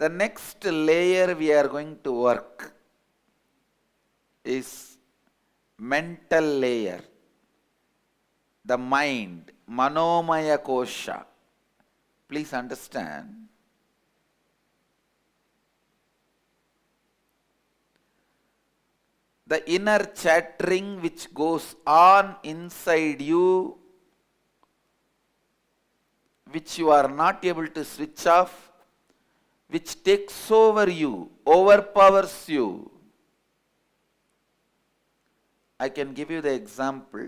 The next layer we are going to work is mental layer, the mind, Manomaya Kosha. Please understand. The inner chattering which goes on inside you, which you are not able to switch off, which takes over you, overpowers you. I can give you the example.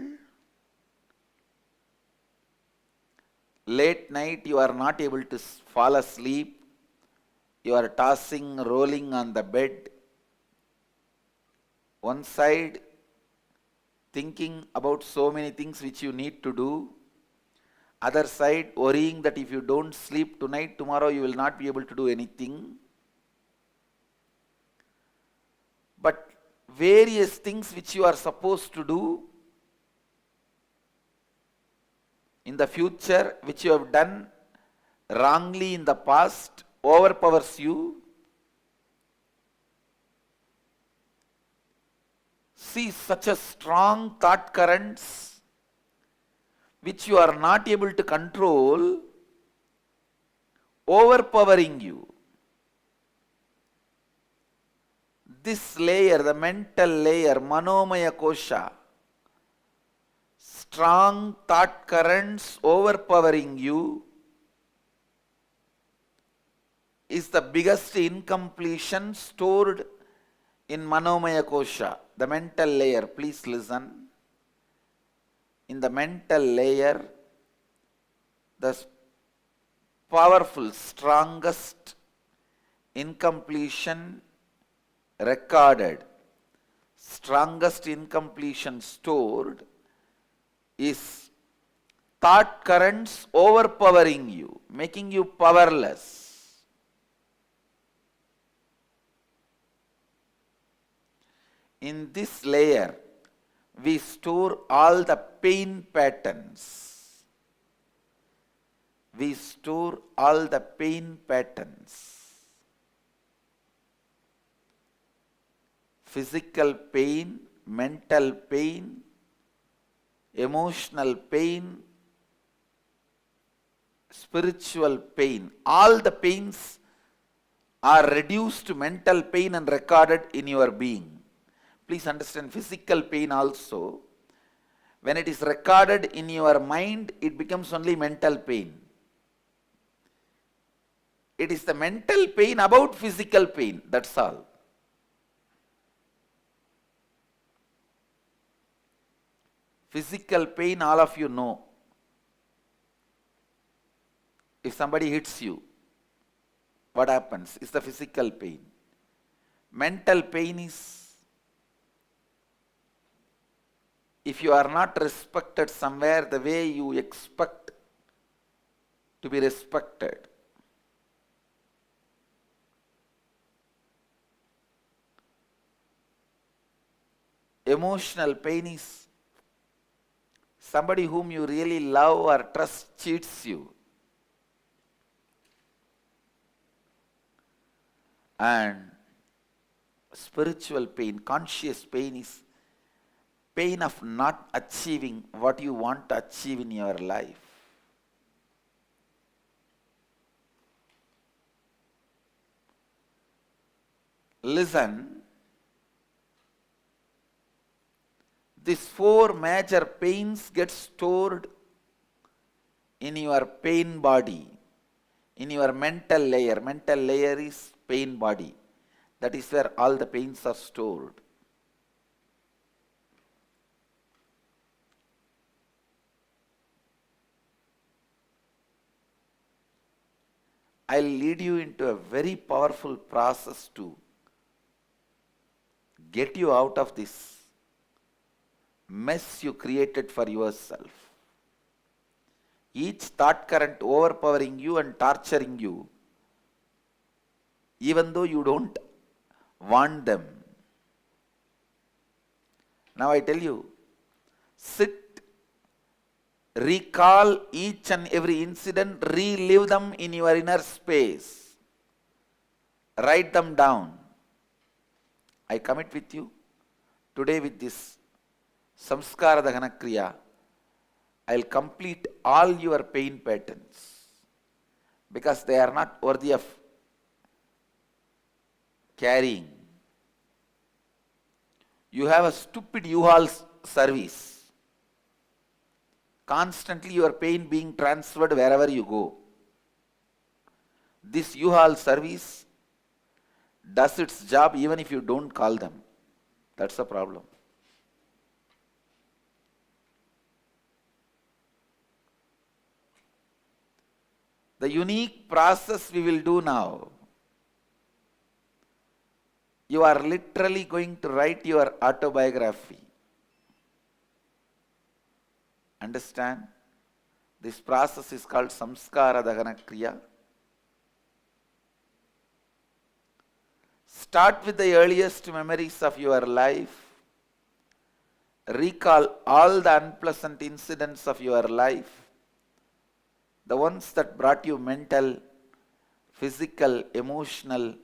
Late night you are not able to fall asleep. You are tossing, rolling on the bed. One side thinking about so many things which you need to do. Other side worrying that if you don't sleep tonight, tomorrow you will not be able to do anything. But various things which you are supposed to do in the future, which you have done wrongly in the past, overpowers you. See, such a strong thought currents which you are not able to control, overpowering you. This layer, the mental layer, Manomaya Kosha, strong thought currents overpowering you, is the biggest incompletion stored in Manomaya Kosha, the mental layer. Please listen. In the mental layer, the powerful, strongest incompletion recorded, strongest incompletion stored is thought currents overpowering you, making you powerless. In this layer, we store all the pain patterns. We store all the pain patterns. Physical pain, mental pain, emotional pain, spiritual pain. All the pains are reduced to mental pain and recorded in your being. Please understand, physical pain also, when it is recorded in your mind, it becomes only mental pain. It is the mental pain about physical pain, that's all. Physical pain, all of you know. If somebody hits you, what happens? It's the physical pain. Mental pain is, if you are not respected somewhere the way you expect to be respected. Emotional pain is somebody whom you really love or trust cheats you. And spiritual pain, conscious pain is pain of not achieving what you want to achieve in your life. Listen, these four major pains get stored in your pain body, in your mental layer. Mental layer is pain body. That is where all the pains are stored. I'll lead you into a very powerful process to get you out of this mess you created for yourself. Each thought current overpowering you and torturing you, even though you don't want them. Now I tell you, sit, recall each and every incident, relive them in your inner space. Write them down. I commit with you today with this Samskara Dahana Kriya, I'll complete all your pain patterns because they are not worthy of carrying. You have a stupid U-Haul service. Constantly your pain being transferred wherever you go. This U-Haul service does its job even if you don't call them. That's the problem. The unique process we will do now, you are literally going to write your autobiography. Understand? This process is called Samskara Dahana Kriya. Start with the earliest memories of your life. Recall all the unpleasant incidents of your life. The ones that brought you mental, physical, emotional,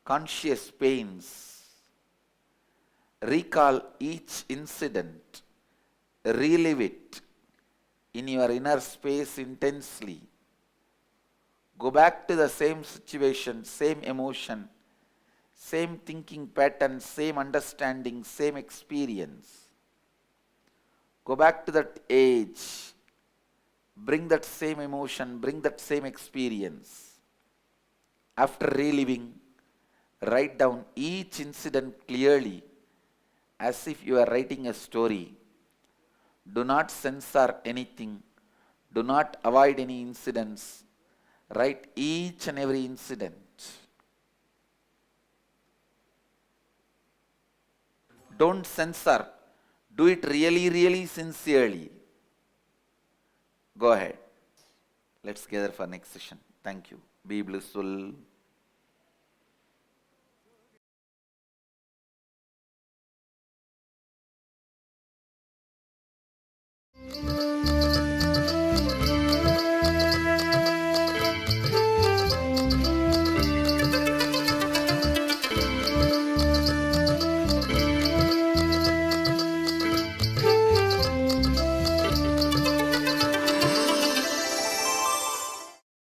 conscious pains. Recall each incident. Relive it in your inner space intensely. Go back to the same situation, same emotion, same thinking pattern, same understanding, same experience. Go back to that age. Bring that same emotion, bring that same experience. After reliving, write down each incident clearly as if you are writing a story. Do not censor anything. Do not avoid any incidents. Write each and every incident. Don't censor. Do it really, really sincerely. Go ahead. Let's gather for next session. Thank you. Be blissful.